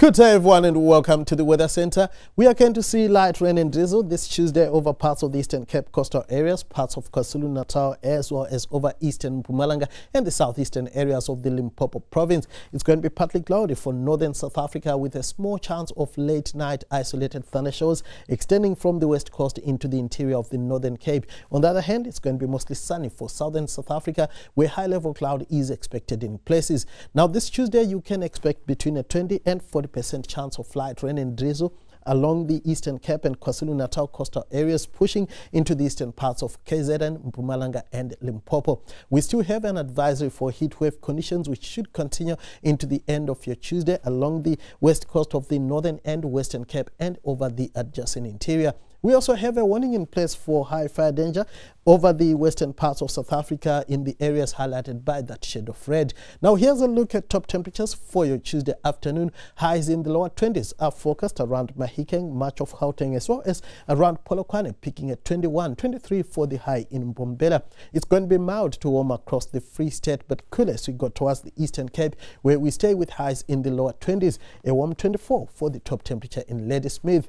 Good day everyone and welcome to the Weather Center. We are going to see light rain and drizzle this Tuesday over parts of the Eastern Cape coastal areas, parts of KwaZulu-Natal, as well as over eastern Mpumalanga and the southeastern areas of the Limpopo province. It's going to be partly cloudy for northern South Africa with a small chance of late night isolated thundershows extending from the west coast into the interior of the Northern Cape. On the other hand, it's going to be mostly sunny for southern South Africa where high level cloud is expected in places. Now this Tuesday you can expect between a 20 and 40% chance of light rain and drizzle along the Eastern Cape and KwaZulu-Natal coastal areas, pushing into the eastern parts of KZN, Mpumalanga and Limpopo. We still have an advisory for heat wave conditions which should continue into the end of your Tuesday along the west coast of the Northern and Western Cape and over the adjacent interior. We also have a warning in place for high fire danger over the western parts of South Africa in the areas highlighted by that shade of red. Now here's a look at top temperatures for your Tuesday afternoon. Highs in the lower 20s are forecast around Mahikeng, much of Gauteng, as well as around Polokwane, peaking at 21, 23 for the high in Mbombela. It's going to be mild to warm across the Free State, but cooler as we go towards the Eastern Cape, where we stay with highs in the lower 20s, a warm 24 for the top temperature in Ladysmith.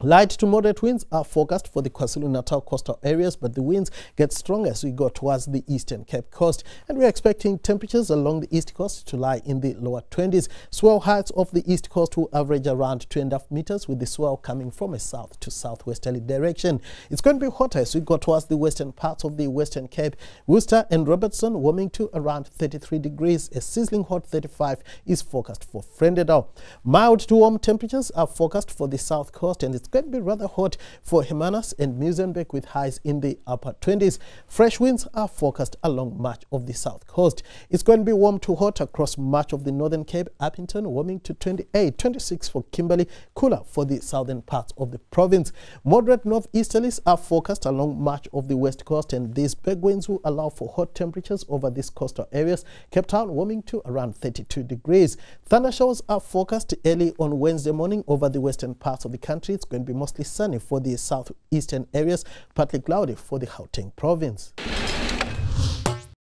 Light to moderate winds are forecast for the KwaZulu-Natal coastal areas, but the winds get stronger as we go towards the Eastern Cape coast. And we're expecting temperatures along the east coast to lie in the lower 20s. Swell heights of the east coast will average around 2.5 meters, with the swell coming from a south to southwesterly direction. It's going to be hotter as we go towards the western parts of the Western Cape. Worcester and Robertson warming to around 33 degrees. A sizzling hot 35 is forecast for Vredendal. Mild to warm temperatures are forecast for the south coast, and it's going to be rather hot for Hermanus and Muizenberg with highs in the upper 20s. Fresh winds are forecast along much of the south coast. It's going to be warm to hot across much of the Northern Cape. Appington warming to 28, 26 for Kimberley, cooler for the southern parts of the province. Moderate northeasterlies are forecast along much of the west coast, and these big winds will allow for hot temperatures over these coastal areas. Cape Town warming to around 32 degrees. Thundershowers are forecast early on Wednesday morning over the western parts of the country. It's going to be mostly sunny for the southeastern areas, partly cloudy for the Gauteng province.